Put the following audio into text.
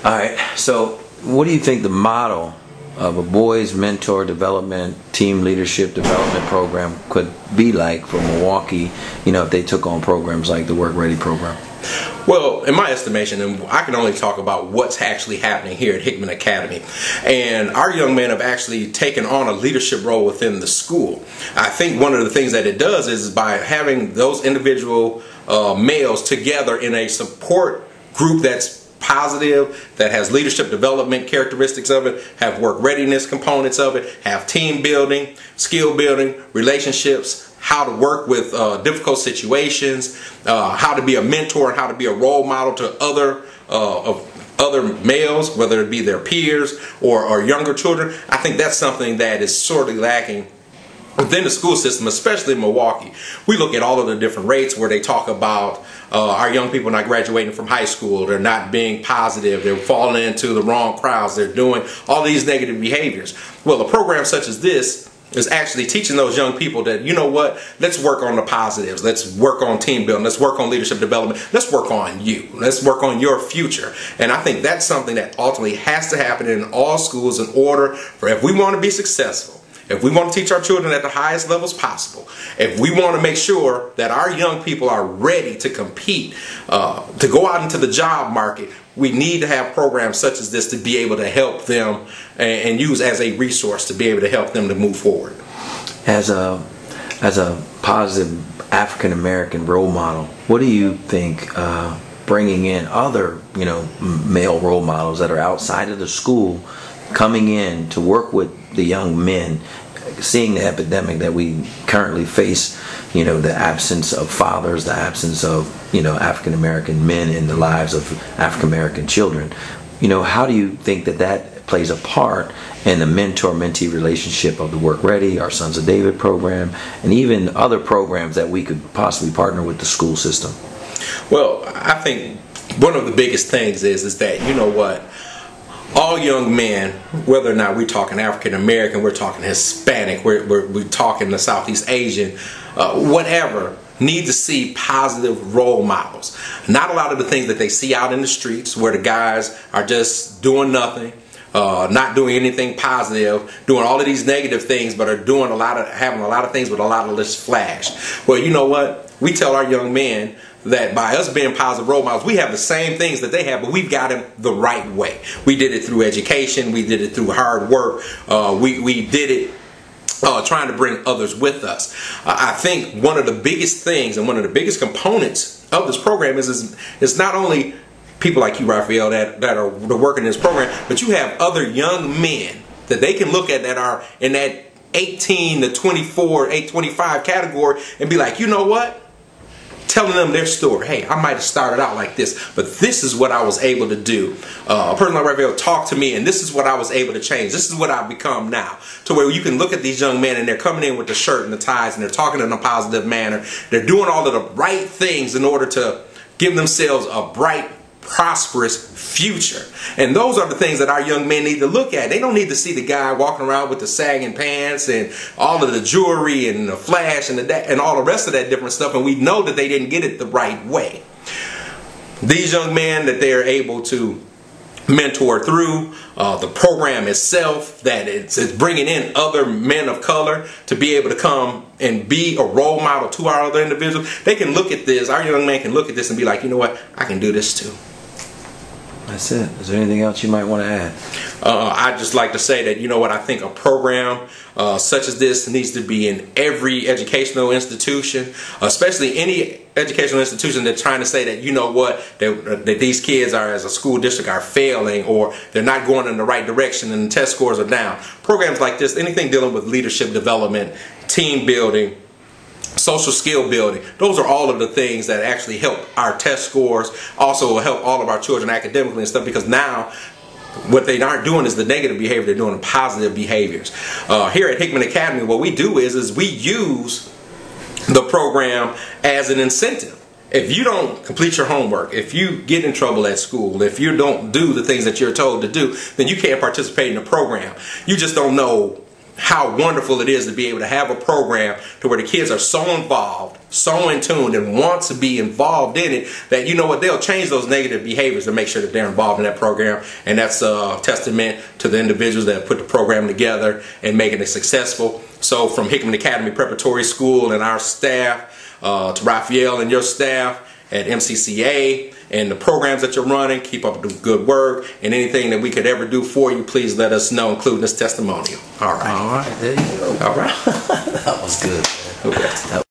All right. So, what do you think the model of a boys mentor development, team leadership development program could be like for Milwaukee? You know, if they took on programs like the Work Ready program. Well, in my estimation, and I can only talk about what's actually happening here at Hickman Academy, and our young men have actually taken on a leadership role within the school. I think one of the things that it does is by having those individual males together in a support group that's positive, that has leadership development characteristics of it, have work readiness components of it, have team building, skill building, relationships, how to work with difficult situations, how to be a mentor and how to be a role model to other males, whether it be their peers or younger children. I think that's something that is sorely lacking within the school system, especially in Milwaukee. We look at all of the different rates where they talk about our young people not graduating from high school, they're not being positive, they're falling into the wrong crowds, they're doing all these negative behaviors. Well, a program such as this is actually teaching those young people that, you know what, let's work on the positives, let's work on team building, let's work on leadership development, let's work on you, let's work on your future. And I think that's something that ultimately has to happen in all schools in order for, if we want to be successful, if we want to teach our children at the highest levels possible, if we want to make sure that our young people are ready to compete, to go out into the job market, we need to have programs such as this to be able to help them and use as a resource to be able to help them to move forward. As a positive African American role model, what do you think bringing in other, male role models that are outside of the school, coming in to work with the young men, seeing the epidemic that we currently face, the absence of fathers, the absence of, African American men in the lives of African American children. How do you think that plays a part in the mentor-mentee relationship of the Work Ready, our Sons of David program, and even other programs that we could possibly partner with the school system? Well, I think one of the biggest things is that, all young men, whether or not we're talking African American, we're talking Hispanic, we're talking the Southeast Asian, whatever, need to see positive role models. Not a lot of the things that they see out in the streets where the guys are just doing nothing, not doing anything positive, doing all of these negative things, but are doing having a lot of things with a lot of this flash. Well, you know what? We tell our young men that by us being positive role models, we have the same things that they have, but we've got them the right way. We did it through education. We did it through hard work. We did it trying to bring others with us. I think one of the biggest things and one of the biggest components of this program is not only people like you, Raphael, that are working in this program, but you have other young men that they can look at that are in that 18 to 24, 25 category and be like, you know what? Telling them their story. Hey, I might have started out like this, but this is what I was able to do. A person like Raphael talked to me, and this is what I was able to change. This is what I've become now. To where you can look at these young men, and they're coming in with the shirt and the ties, and they're talking in a positive manner. They're doing all of the right things in order to give themselves a bright, prosperous future. And those are the things that our young men need to look at. They don't need to see the guy walking around with the sagging pants and all of the jewelry and the flash and all the rest of that different stuff, and we know that they didn't get it the right way. These young men that they're able to mentor through the program itself, that it's bringing in other men of color to be able to come and be a role model to our other individuals. They can look at this, our young man can look at this and be like, you know what, I can do this too. That's it. Is there anything else you might want to add? I'd just like to say that, I think a program such as this needs to be in every educational institution, especially any educational institution that's trying to say that, that these kids are, as a school district, are failing or they're not going in the right direction and the test scores are down. Programs like this, anything dealing with leadership development, team building, social skill building, those are all of the things that actually help our test scores, also help all of our children academically and stuff, because now what they aren't doing is the negative behavior, they're doing the positive behaviors. Here at Hickman Academy, what we do is we use the program as an incentive. If you don't complete your homework, if you get in trouble at school, if you don't do the things that you're told to do, then you can't participate in the program. You just don't know how wonderful it is to be able to have a program to where the kids are so involved so in tune and want to be involved in it that, you know what, they'll change those negative behaviors to make sure that they're involved in that program. And that's a testament to the individuals that put the program together and making it successful. So from Hickman Academy Preparatory School and our staff, to Raphael and your staff at MCCA and the programs that you're running, keep up the good work, and anything that we could ever do for you, please let us know, including this testimonial. All right. All right, there you go. All right. That was good. Okay.